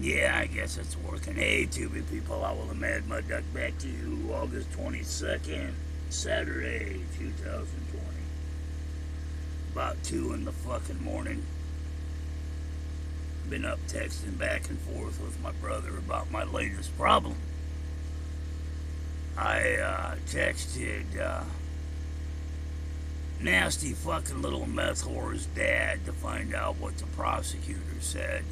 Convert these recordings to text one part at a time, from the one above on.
Yeah, I guess it's working. Hey, Tubi people, I will have mad my duck back to you August 22nd, Saturday, 2020. About 2 in the fucking morning. Been up texting back and forth with my brother about my latest problem. I texted nasty fucking little meth whore's dad to find out what the prosecutor said.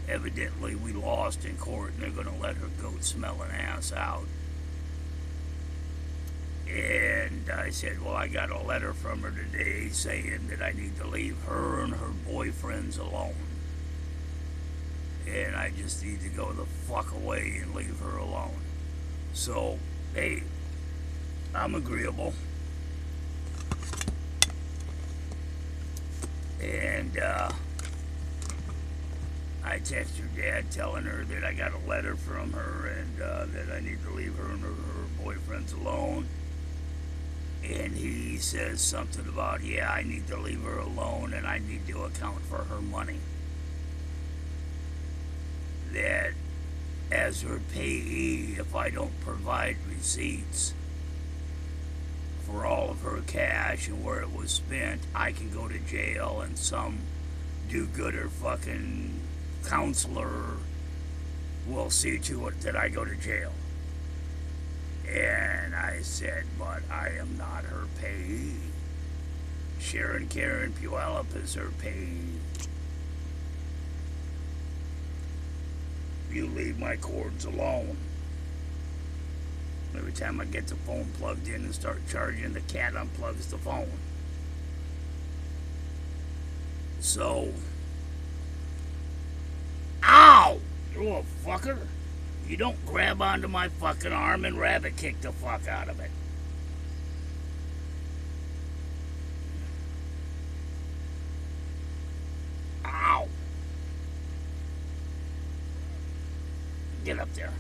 Evidently, we lost in court and they're going to let her goat smelling ass out. And I said, well, I got a letter from her today saying that I need to leave her and her boyfriends alone. And I just need to go the fuck away and leave her alone. So, hey, I'm agreeable. And I text her dad telling her that I got a letter from her and that I need to leave her and her boyfriends alone. And he says something about, yeah, I need to leave her alone and I need to account for her money. That as her payee, if I don't provide receipts for all of her cash and where it was spent, I can go to jail and some do-gooder fucking counselor will see to it that I go to jail. And I said, but I am not her payee. Sharon Karen Puyallup is her payee. You leave my cords alone. Every time I get the phone plugged in and start charging, the cat unplugs the phone. So, ow! You a fucker. You don't grab onto my fucking arm and rabbit kick the fuck out of it. Ow! Get up there.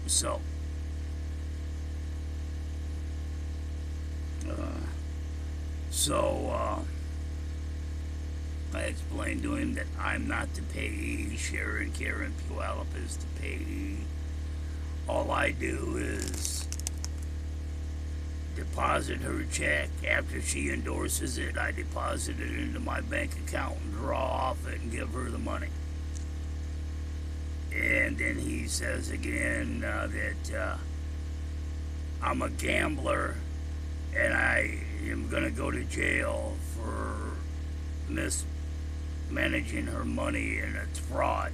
So, I explained to him that I'm not the payee. Sharon Karen Puyallup is the payee. All I do is deposit her check. After she endorses it, I deposit it into my bank account and draw off it and give her the money. And then he says again that I'm a gambler and I am going to go to jail for mismanaging her money and it's fraud.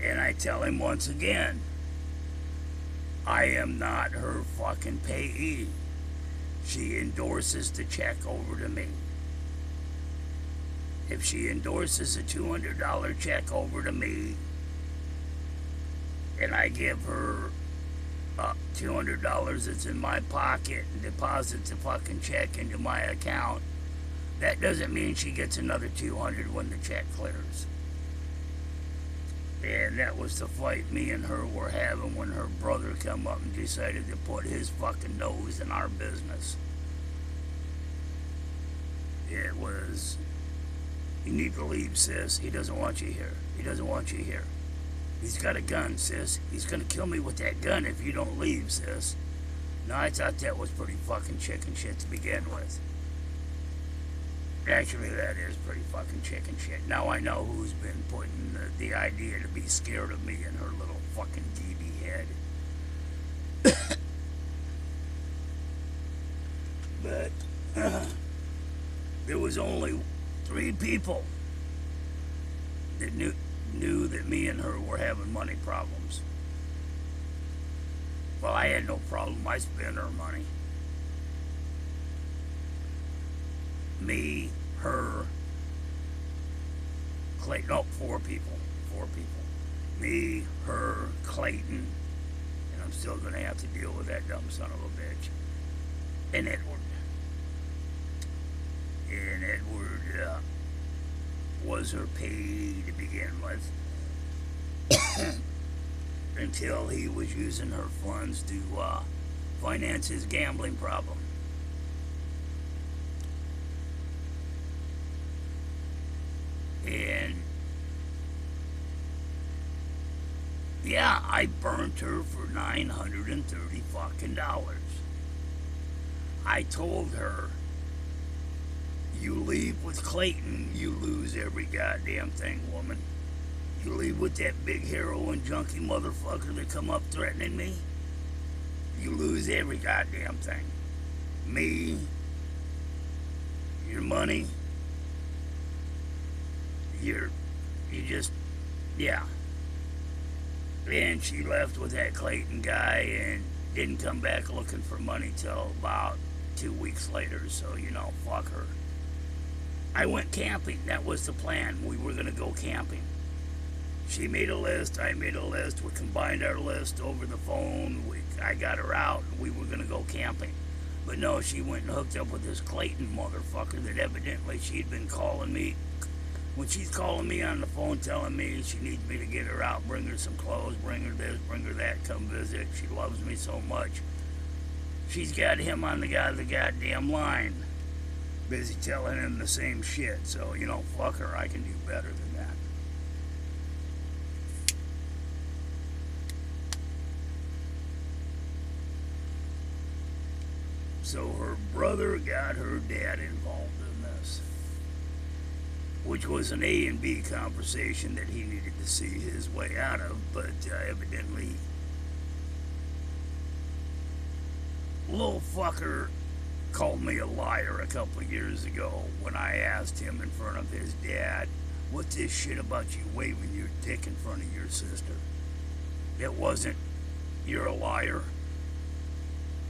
And I tell him once again, I am not her fucking payee. She endorses the check over to me. If she endorses a $200 check over to me, and I give her $200 that's in my pocket and deposits the fucking check into my account, that doesn't mean she gets another $200 when the check clears. And that was the fight me and her were having when her brother come up and decided to put his fucking nose in our business. It was, you need to leave, sis. He doesn't want you here. He doesn't want you here. He's got a gun, sis. He's gonna kill me with that gun if you don't leave, sis. Now, I thought that was pretty fucking chicken shit to begin with. Actually, that is pretty fucking chicken shit. Now I know who's been putting the idea to be scared of me in her little fucking DB head. But there was only 3 people that knew that me and her were having money problems. Well, I had no problem. I spent her money. Me, her, Clayton. No, 4 people. 4 people. Me, her, Clayton, and I'm still going to have to deal with that dumb son of a bitch. And Edward. And Edward was her payee to begin with. Until he was using her funds to finance his gambling problem. And yeah, I burnt her for $930 fucking dollars. I told her, you leave with Clayton, you lose every goddamn thing, woman. You leave with that big heroin junkie motherfucker that come up threatening me, you lose every goddamn thing. Me, your money, you just, yeah. And she left with that Clayton guy and didn't come back looking for money till about 2 weeks later, so, fuck her. I went camping. That was the plan. We were going to go camping. She made a list. I made a list. We combined our list over the phone. I got her out, and we were going to go camping. But no, she went and hooked up with this Clayton motherfucker that evidently she'd been calling me. When she's calling me on the phone telling me she needs me to get her out, bring her some clothes, bring her this, bring her that, come visit. She loves me so much. She's got him on the goddamn line. Busy telling him the same shit. So, fuck her. I can do better than that. So her brother got her dad involved in this, which was an A and B conversation that he needed to see his way out of, but evidently, little fucker called me a liar a couple of years ago when I asked him in front of his dad, what's this shit about you waving your dick in front of your sister? It wasn't, you're a liar.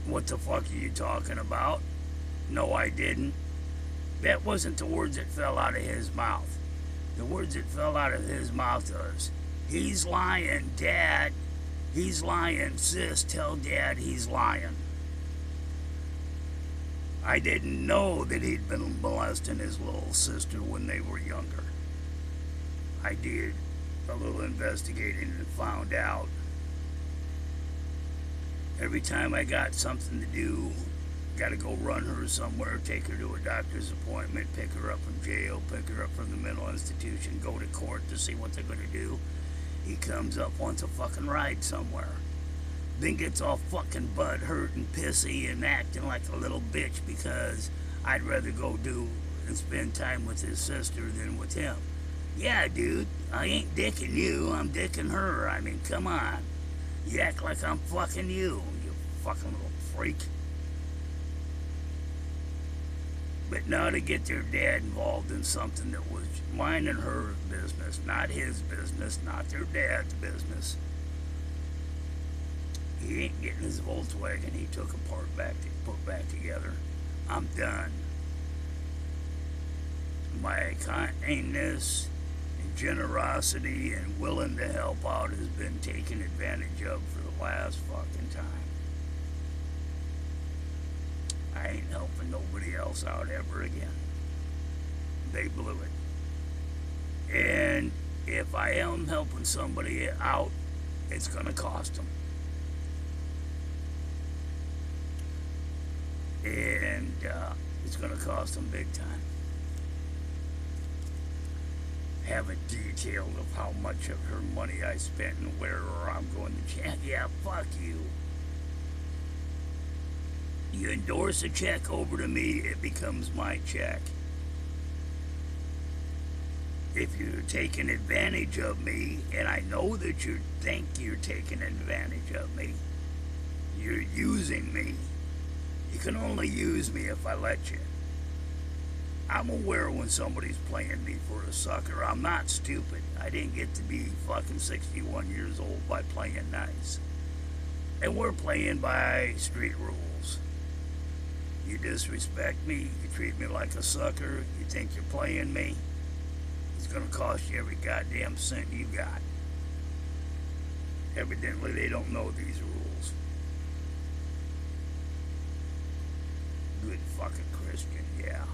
What the fuck are you talking about? No, I didn't. That wasn't the words that fell out of his mouth. The words that fell out of his mouth was, he's lying, Dad. He's lying, sis. Tell Dad he's lying. I didn't know that he'd been molesting his little sister when they were younger. I did a little investigating and found out. Every time I got something to do, gotta go run her somewhere, take her to a doctor's appointment, pick her up from jail, pick her up from the mental institution, go to court to see what they're gonna do, he comes up, wants a fucking ride somewhere. Then gets all fucking butthurt and pissy and acting like a little bitch because I'd rather go do and spend time with his sister than with him. Yeah, dude, I ain't dicking you, I'm dicking her. I mean, come on. You act like I'm fucking you fucking little freak. But now to get their dad involved in something that was mine and her business, not his business, not their dad's business. He ain't getting his Volkswagen he took apart put back together. I'm done. My kindness and generosity and willing to help out has been taken advantage of for the last fucking time. I ain't helping nobody else out ever again. They blew it. And if I am helping somebody out, it's gonna cost them. And it's gonna cost them big time. Haven't detailed of how much of her money I spent and where I'm going to check. Yeah, fuck you. You endorse a check over to me, it becomes my check. If you're taking advantage of me, and I know that you think you're taking advantage of me, you're using me. You can only use me if I let you. I'm aware when somebody's playing me for a sucker. I'm not stupid. I didn't get to be fucking 61 years old by playing nice. And we're playing by street rules. You disrespect me, you treat me like a sucker, you think you're playing me, it's gonna cost you every goddamn cent you got. Evidently they don't know these rules. Good fucking Christian, yeah.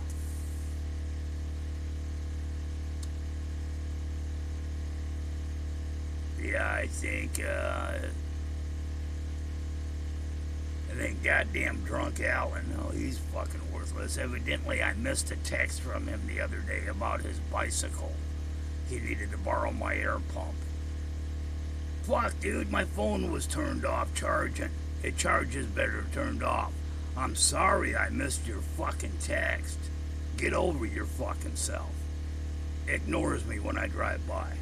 Yeah, I think goddamn drunk Alan, oh, he's fucking worthless. Evidently, I missed a text from him the other day about his bicycle. He needed to borrow my air pump. Fuck, dude, my phone was turned off charging. It charges better turned off. I'm sorry I missed your fucking text. Get over your fucking self. Ignores me when I drive by.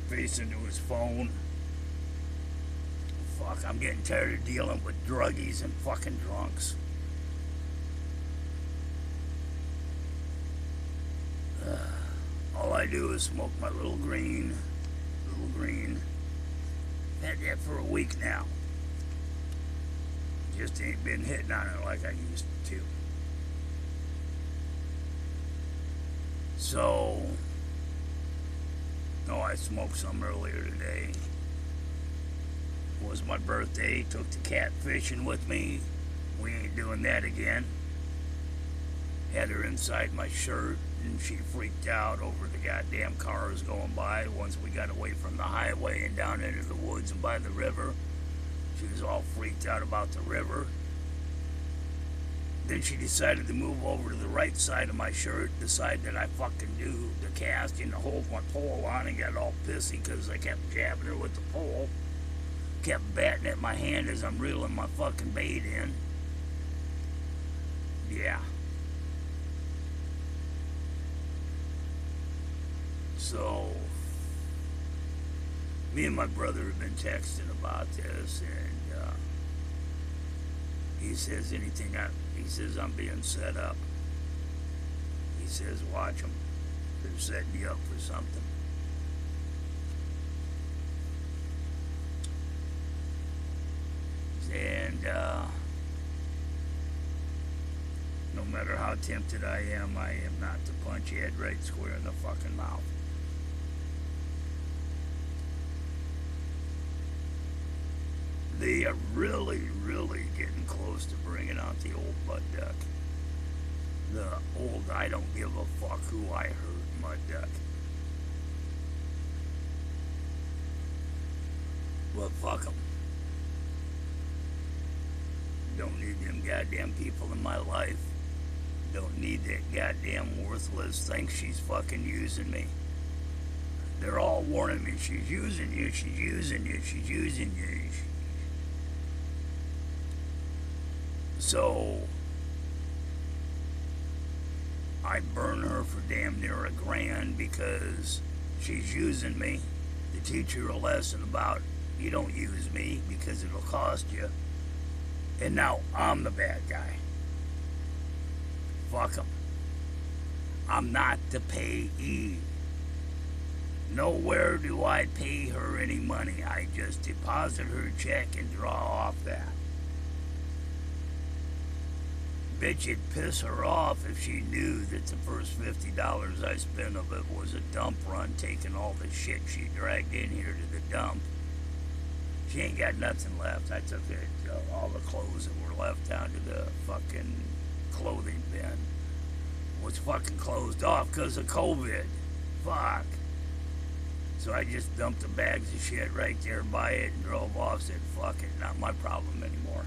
Face into his phone. Fuck, I'm getting tired of dealing with druggies and fucking drunks. All I do is smoke my little green. Had that for a week now. Just ain't been hitting on it like I used to. So, I smoked some earlier today. It was my birthday, took the cat fishing with me. We ain't doing that again. Had her inside my shirt, and she freaked out over the goddamn cars going by once we got away from the highway and down into the woods and by the river. She was all freaked out about the river. Then she decided to move over to the right side of my shirt, the side that I fucking do the casting to hold my pole on, and got all pissy because I kept jabbing her with the pole. Kept batting at my hand as I'm reeling my fucking bait in. Yeah. So, me and my brother have been texting about this, and he says he says I'm being set up. He says, watch them. They're setting you up for something. And no matter how tempted I am not to punch your head right square in the fucking mouth. They are really, really getting close to bringing out the old mud duck. The old I don't give a fuck who I hurt mud duck. But fuck them. Don't need them goddamn people in my life. Don't need that goddamn worthless thing she's fucking using me. They're all warning me, she's using you, she's using you, she's using you. So, I burn her for damn near $1,000 because she's using me to teach her a lesson about you don't use me because it'll cost you. And now I'm the bad guy. Fuck 'em. I'm not the payee. Nowhere do I pay her any money. I just deposit her check and draw off that. Bet you'd piss her off if she knew that the first $50 I spent of it was a dump run, taking all the shit she dragged in here to the dump. She ain't got nothing left. I took it, all the clothes that were left down to the fucking clothing bin. Was fucking closed off because of COVID. Fuck. So I just dumped the bags of shit right there by it and drove off, said fuck it, not my problem anymore.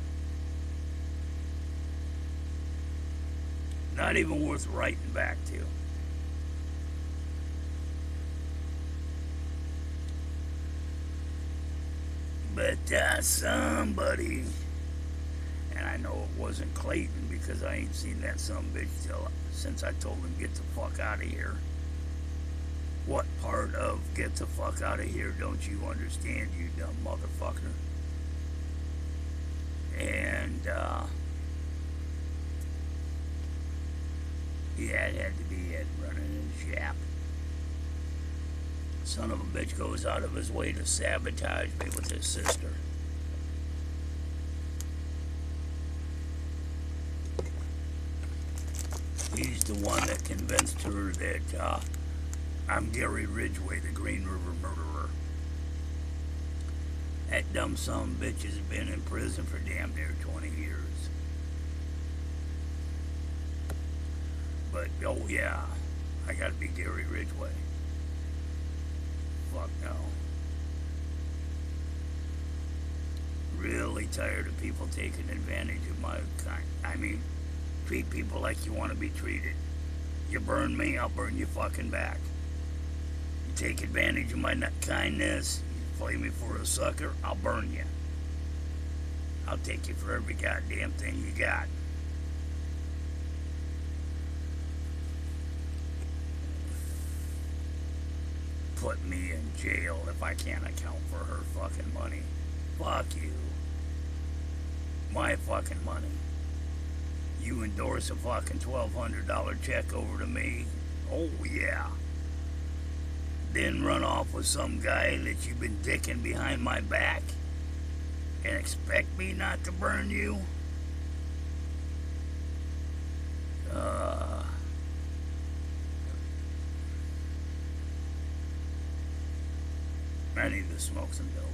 Not even worth writing back to. But somebody, and I know it wasn't Clayton because I ain't seen that sumbitch since I told him get the fuck out of here. What part of get the fuck out of here don't you understand, you dumb motherfucker? And yeah, it had to be Ed running his yap. Son of a bitch goes out of his way to sabotage me with his sister. He's the one that convinced her that I'm Gary Ridgway, the Green River murderer. That dumb son of a bitch has been in prison for damn near 20 years. But, oh yeah, I gotta be Gary Ridgway. Fuck no. Really tired of people taking advantage of my kind. I mean, treat people like you want to be treated. You burn me, I'll burn you fucking back. take advantage of my kindness, you play me for a sucker, I'll burn you. I'll take you for every goddamn thing you got. Put me in jail if I can't account for her fucking money. Fuck you. My fucking money. You endorse a fucking $1,200 check over to me? Oh yeah. Then run off with some guy that you've been dicking behind my back and expect me not to burn you? I need to smoke some dope.